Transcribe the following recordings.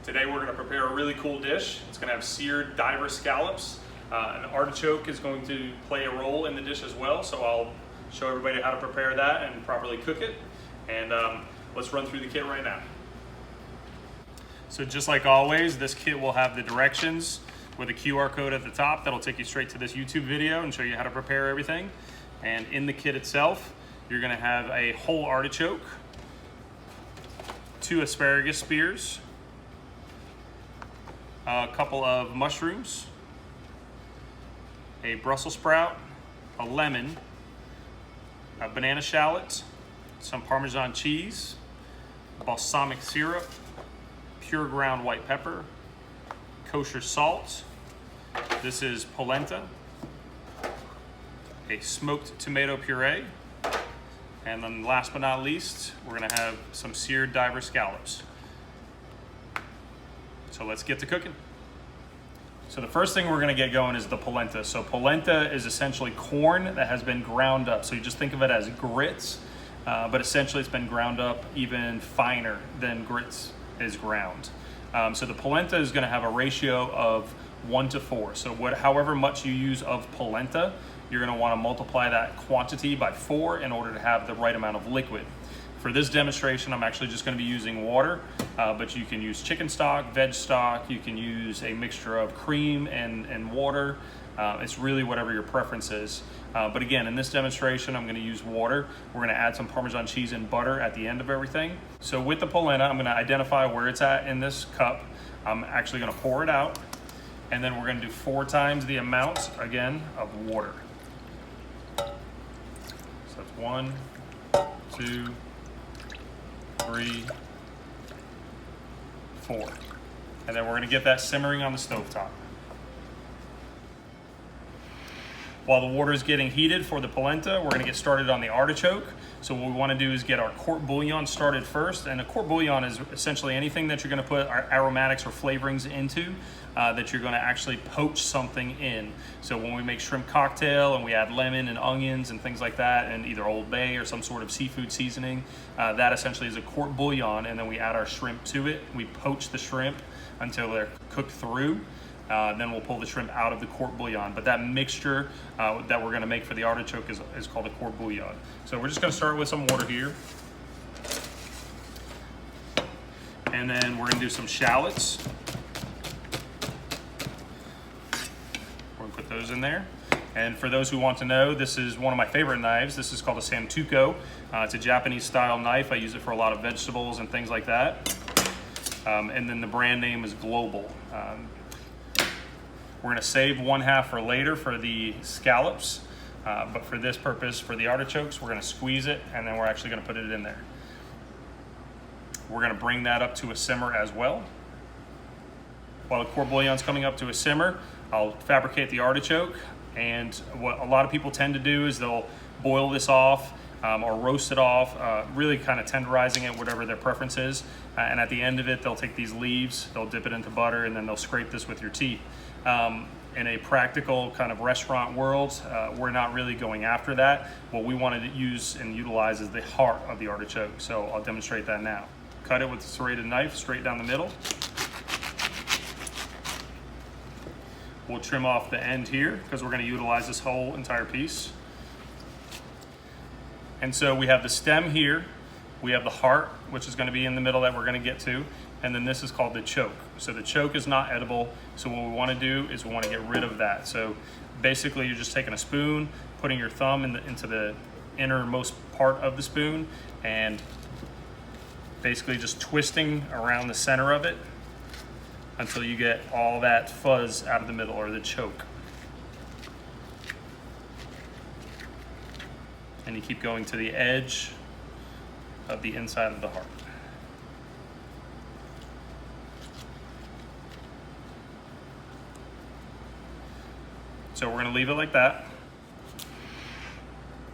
Today we're going to prepare a really cool dish. It's going to have seared diver scallops. An artichoke is going to play a role in the dish as well, so I'll show everybody how to prepare that and properly cook it. And let's run through the kit right now. So just like always, this kit will have the directions with a QR code at the top that'll take you straight to this YouTube video and show you how to prepare everything. And in the kit itself, you're going to have a whole artichoke, 2 asparagus spears, a couple of mushrooms, a Brussels sprout, a lemon, a banana shallot, some Parmesan cheese, balsamic syrup, pure ground white pepper, kosher salt. This is polenta, a smoked tomato puree, and then last but not least, we're gonna have some seared diver scallops. So let's get to cooking. So the first thing we're gonna get going is the polenta. So polenta is essentially corn that has been ground up. So you just think of it as grits, but essentially it's been ground up even finer than grits is ground. So the polenta is gonna have a ratio of 1:4. So however much you use of polenta, you're gonna wanna multiply that quantity by 4 in order to have the right amount of liquid. For this demonstration, I'm actually just gonna be using water, but you can use chicken stock, veg stock, you can use a mixture of cream and water. It's really whatever your preference is. But again, in this demonstration, I'm gonna use water. We're gonna add some Parmesan cheese and butter at the end of everything. So with the polenta, I'm gonna identify where it's at in this cup. I'm actually gonna pour it out, and then we're gonna do 4 times the amount, again, of water. So that's 1, 2, 3, 4. And then we're gonna get that simmering on the stovetop. While the water is getting heated for the polenta, we're gonna get started on the artichoke. So what we wanna do is get our court bouillon started first. And a court bouillon is essentially anything that you're gonna put our aromatics or flavorings into that you're gonna actually poach something in. So when we make shrimp cocktail and we add lemon and onions and things like that, and either Old Bay or some sort of seafood seasoning, that essentially is a court bouillon, and then we add our shrimp to it. We poach the shrimp until they're cooked through. Then we'll pull the shrimp out of the court bouillon. But that mixture that we're gonna make for the artichoke is called a court bouillon. So we're just gonna start with some water here. And then we're gonna do some shallots. We're gonna put those in there. And for those who want to know, this is one of my favorite knives. This is called a Santoku. It's a Japanese style knife. I use it for a lot of vegetables and things like that. And then the brand name is Global. We're gonna save 1/2 for later for the scallops, but for this purpose, for the artichokes, we're gonna squeeze it, and then we're actually gonna put it in there. We're gonna bring that up to a simmer as well. While the court bouillon's coming up to a simmer, I'll fabricate the artichoke, and what a lot of people tend to do is they'll boil this off or roast it off, really kind of tenderizing it, whatever their preference is, and at the end of it, they'll take these leaves, they'll dip it into butter, and then they'll scrape this with your teeth. In a practical kind of restaurant world, we're not really going after that. What we want to use and utilize is the heart of the artichoke. So I'll demonstrate that now. Cut it with a serrated knife straight down the middle. We'll trim off the end here because we're going to utilize this whole entire piece. And so we have the stem here. We have the heart, which is going to be in the middle that we're going to get to. And then this is called the choke. So the choke is not edible. So what we want to do is we want to get rid of that. So basically you're just taking a spoon, putting your thumb into the innermost part of the spoon, and basically just twisting around the center of it until you get all that fuzz out of the middle, or the choke. And you keep going to the edge of the inside of the heart. So we're gonna leave it like that.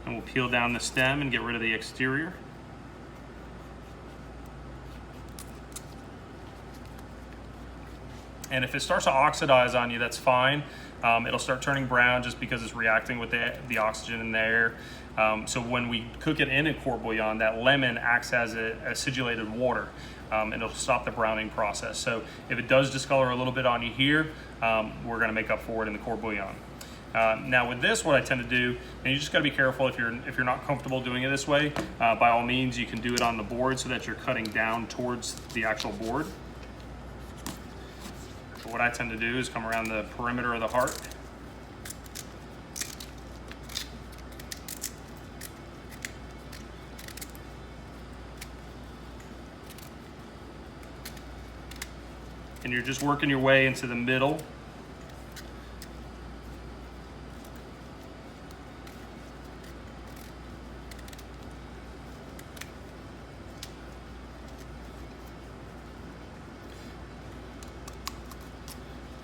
And we'll peel down the stem and get rid of the exterior. And if it starts to oxidize on you, that's fine. It'll start turning brown just because it's reacting with the oxygen in the air. So when we cook it in a court bouillon, that lemon acts as acidulated water, and it'll stop the browning process. So if it does discolor a little bit on you here, we're gonna make up for it in the court bouillon. Now with this, what I tend to do, and you just got to be careful if you're not comfortable doing it this way, by all means you can do it on the board so that you're cutting down towards the actual board. But what I tend to do is come around the perimeter of the heart. And you're just working your way into the middle.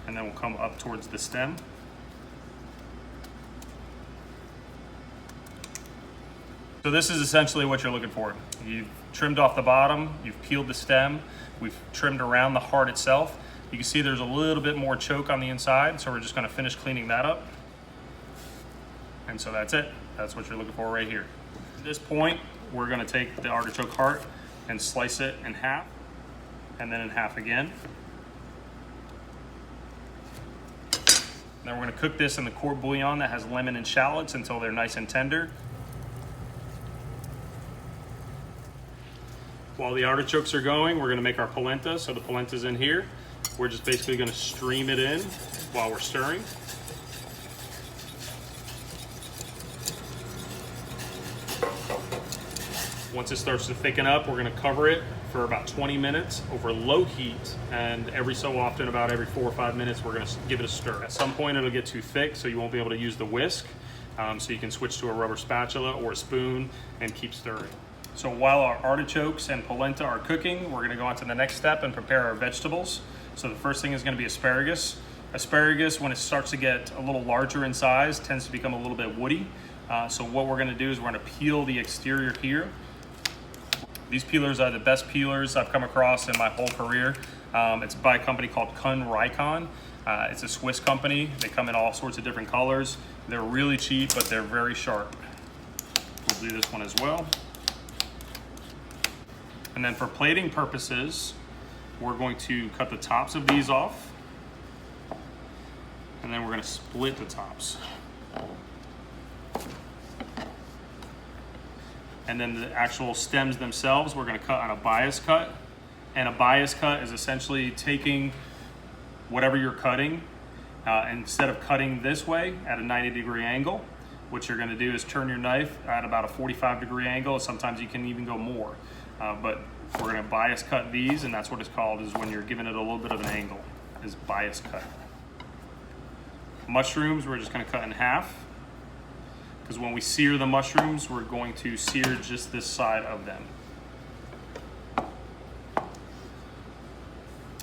And then we'll come up towards the stem. So this is essentially what you're looking for. You've trimmed off the bottom, you've peeled the stem, we've trimmed around the heart itself. You can see there's a little bit more choke on the inside, so we're just gonna finish cleaning that up. And so that's it. That's what you're looking for right here. At this point, we're gonna take the artichoke heart and slice it in half, and then in half again. Then we're gonna cook this in the court bouillon that has lemon and shallots until they're nice and tender. While the artichokes are going, we're gonna make our polenta. So the polenta's in here. We're just basically gonna stream it in while we're stirring. Once it starts to thicken up, we're gonna cover it for about 20 minutes over low heat, and every so often, about every 4 or 5 minutes, we're gonna give it a stir. At some point, it'll get too thick, so you won't be able to use the whisk, so you can switch to a rubber spatula or a spoon and keep stirring. So while our artichokes and polenta are cooking, we're gonna go on to the next step and prepare our vegetables. So the first thing is gonna be asparagus. Asparagus, when it starts to get a little larger in size, tends to become a little bit woody. So what we're gonna do is we're gonna peel the exterior here. These peelers are the best peelers I've come across in my whole career. It's by a company called Kun Raikon. It's a Swiss company. They come in all sorts of different colors. They're really cheap, but they're very sharp. We'll do this one as well. And then for plating purposes, we're going to cut the tops of these off. And then we're gonna split the tops. And then the actual stems themselves, we're gonna cut on a bias cut. And a bias cut is essentially taking whatever you're cutting, instead of cutting this way at a 90-degree angle, what you're gonna do is turn your knife at about a 45-degree angle. Sometimes you can even go more. But we're gonna bias cut these, and that's what it's called, is when you're giving it a little bit of an angle, is bias cut. Mushrooms, we're just gonna cut in half, because when we sear the mushrooms, we're going to sear just this side of them.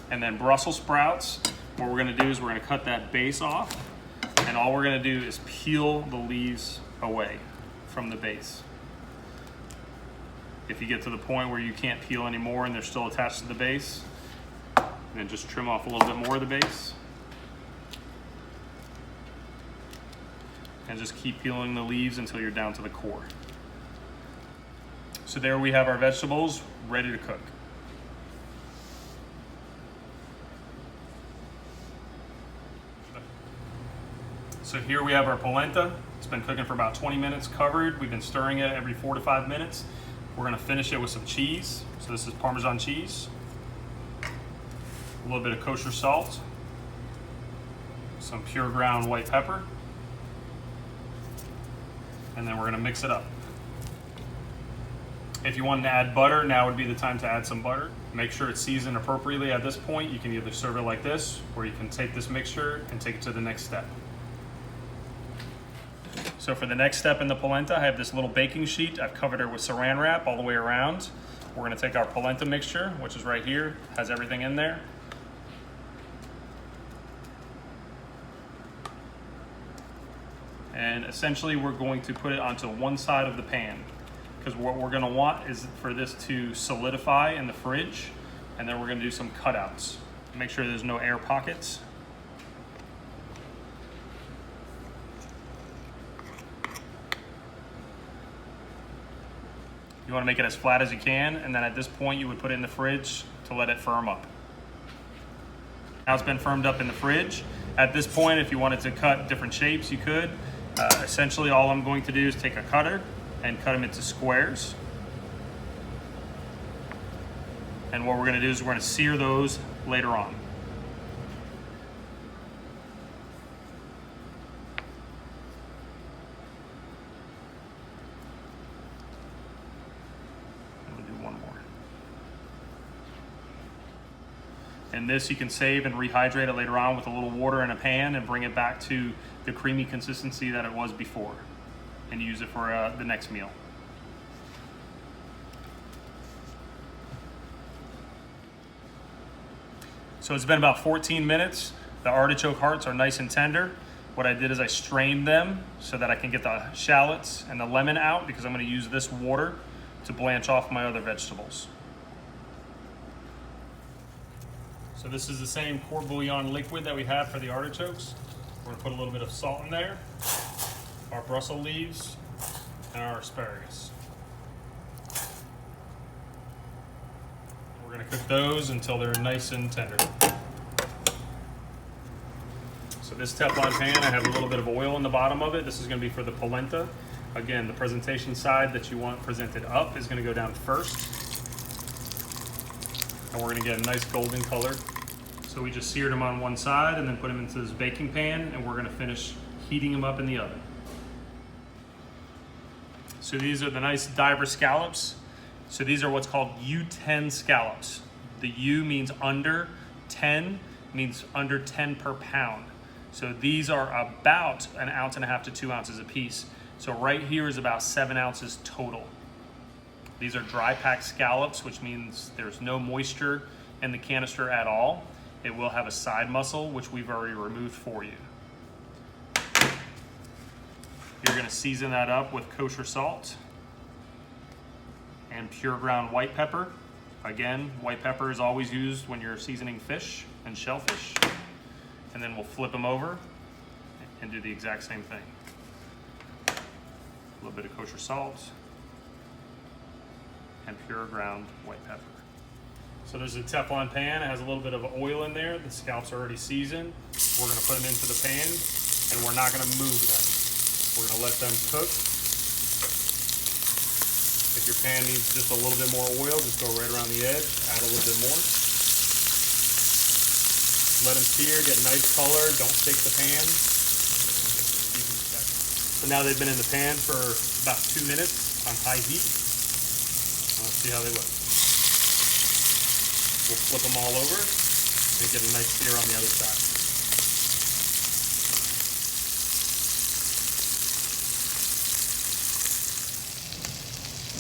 And then Brussels sprouts, what we're gonna do is we're gonna cut that base off, and all we're gonna do is peel the leaves away from the base. If you get to the point where you can't peel anymore and they're still attached to the base, then just trim off a little bit more of the base. And just keep peeling the leaves until you're down to the core. So there we have our vegetables ready to cook. So here we have our polenta. It's been cooking for about 20 minutes covered. We've been stirring it every 4 to 5 minutes. We're gonna finish it with some cheese. So this is Parmesan cheese, a little bit of kosher salt, some pure ground white pepper, and then we're gonna mix it up. If you wanted to add butter, now would be the time to add some butter. Make sure it's seasoned appropriately at this point. You can either serve it like this, or you can take this mixture and take it to the next step. So for the next step in the polenta, I have this little baking sheet. I've covered it with saran wrap all the way around. We're gonna take our polenta mixture, which is right here, has everything in there. And essentially we're going to put it onto one side of the pan, because what we're gonna want is for this to solidify in the fridge, and then we're gonna do some cutouts. Make sure there's no air pockets. You want to make it as flat as you can, and then at this point you would put it in the fridge to let it firm up. Now it's been firmed up in the fridge. At this point, if you wanted to cut different shapes, you could. Essentially, all I'm going to do is take a cutter and cut them into squares. And what we're going to do is we're going to sear those later on. And this you can save and rehydrate it later on with a little water in a pan and bring it back to the creamy consistency that it was before, and use it for the next meal. So it's been about 14 minutes. The artichoke hearts are nice and tender. What I did is I strained them so that I can get the shallots and the lemon out, because I'm going to use this water to blanch off my other vegetables. So this is the same court bouillon liquid that we have for the artichokes. We're gonna put a little bit of salt in there, our Brussels leaves, and our asparagus. We're gonna cook those until they're nice and tender. So this Teflon pan, I have a little bit of oil in the bottom of it. This is gonna be for the polenta. Again, the presentation side that you want presented up is gonna go down first. And we're gonna get a nice golden color. So we just seared them on one side and then put them into this baking pan, and we're gonna finish heating them up in the oven. So these are the nice diver scallops. So these are what's called U10 scallops. The U means under, 10 means under 10 per pound. So these are about 1.5 ounces to 2 ounces a piece. So right here is about 7 ounces total. These are dry packed scallops, which means there's no moisture in the canister at all. It will have a side mussel, which we've already removed for you. You're gonna season that up with kosher salt and pure ground white pepper. Again, white pepper is always used when you're seasoning fish and shellfish. And then we'll flip them over and do the exact same thing. A little bit of kosher salt and pure ground white pepper. So there's a Teflon pan. It has a little bit of oil in there. The scallops are already seasoned. We're gonna put them into the pan, and we're not gonna move them. We're gonna let them cook. If your pan needs just a little bit more oil, just go right around the edge, add a little bit more. Let them sear, get nice color, don't shake the pan. So now they've been in the pan for about 2 minutes on high heat. Let's see how they look. We'll flip them all over and get a nice sear on the other side.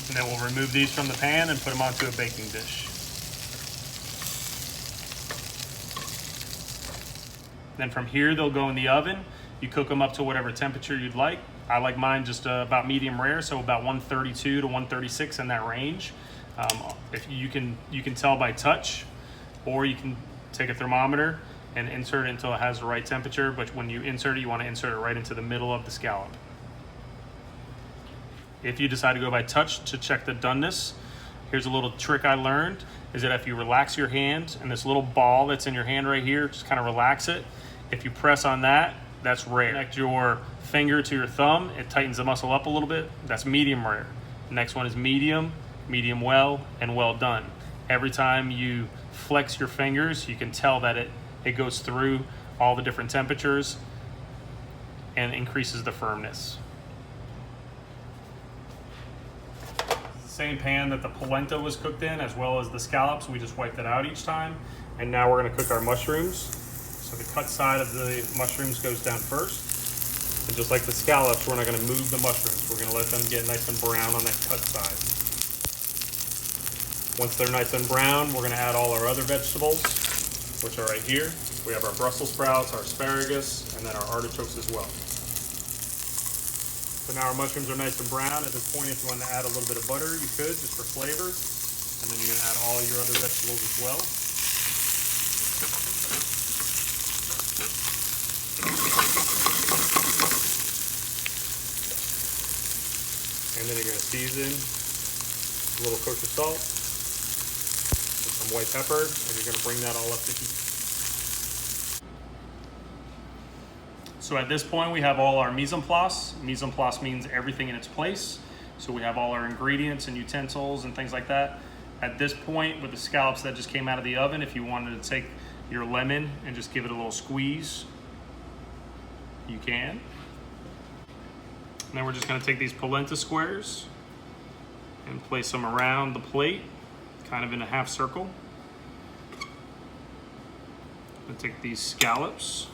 And then we'll remove these from the pan and put them onto a baking dish. Then from here, they'll go in the oven. You cook them up to whatever temperature you'd like. I like mine just about medium rare, so about 132 to 136 in that range. If you can tell by touch, or you can take a thermometer and insert it until it has the right temperature. But when you insert it, you want to insert it right into the middle of the scallop. If you decide to go by touch to check the doneness, here's a little trick I learned, is that if you relax your hand and this little ball that's in your hand right here, just kind of relax it. If you press on that, that's rare. Connect your finger to your thumb, it tightens the muscle up a little bit. That's medium rare. Next one is medium, medium well, and well done. Every time you flex your fingers, you can tell that it goes through all the different temperatures and increases the firmness. Same pan that the polenta was cooked in, as well as the scallops. We just wiped it out each time. And now we're gonna cook our mushrooms. So the cut side of the mushrooms goes down first. And just like the scallops, we're not gonna move the mushrooms. We're gonna let them get nice and brown on that cut side. Once they're nice and brown, we're gonna add all our other vegetables, which are right here. We have our Brussels sprouts, our asparagus, and then our artichokes as well. So now our mushrooms are nice and brown. At this point, if you want to add a little bit of butter, you could, just for flavor. And then you're gonna add all your other vegetables as well. And then you're going to season a little kosher salt, some white pepper, and you're going to bring that all up to heat. So at this point, we have all our mise en place. Mise en place means everything in its place. So we have all our ingredients and utensils and things like that. At this point, with the scallops that just came out of the oven, if you wanted to take your lemon and just give it a little squeeze, you can. And then we're just going to take these polenta squares and place them around the plate, kind of in a half circle. I'm going to take these scallops,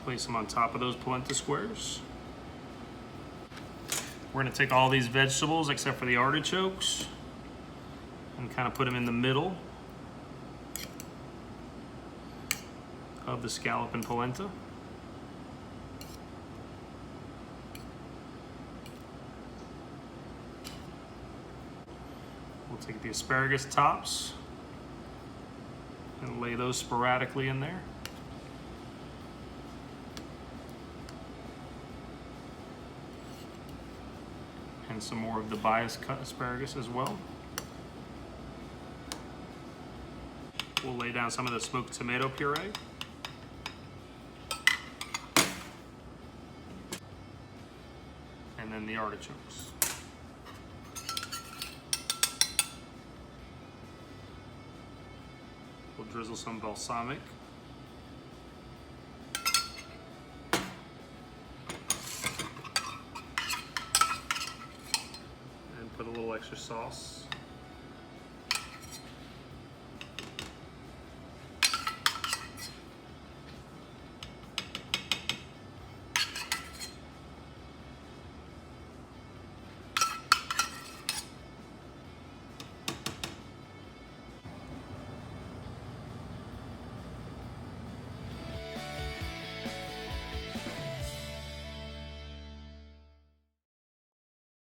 place them on top of those polenta squares. We're going to take all these vegetables except for the artichokes and kind of put them in the middle of the scallop and polenta. We'll take the asparagus tops and lay those sporadically in there. And some more of the bias cut asparagus as well. We'll lay down some of the smoked tomato puree. And then the artichokes. We'll drizzle some balsamic. And put a little extra sauce.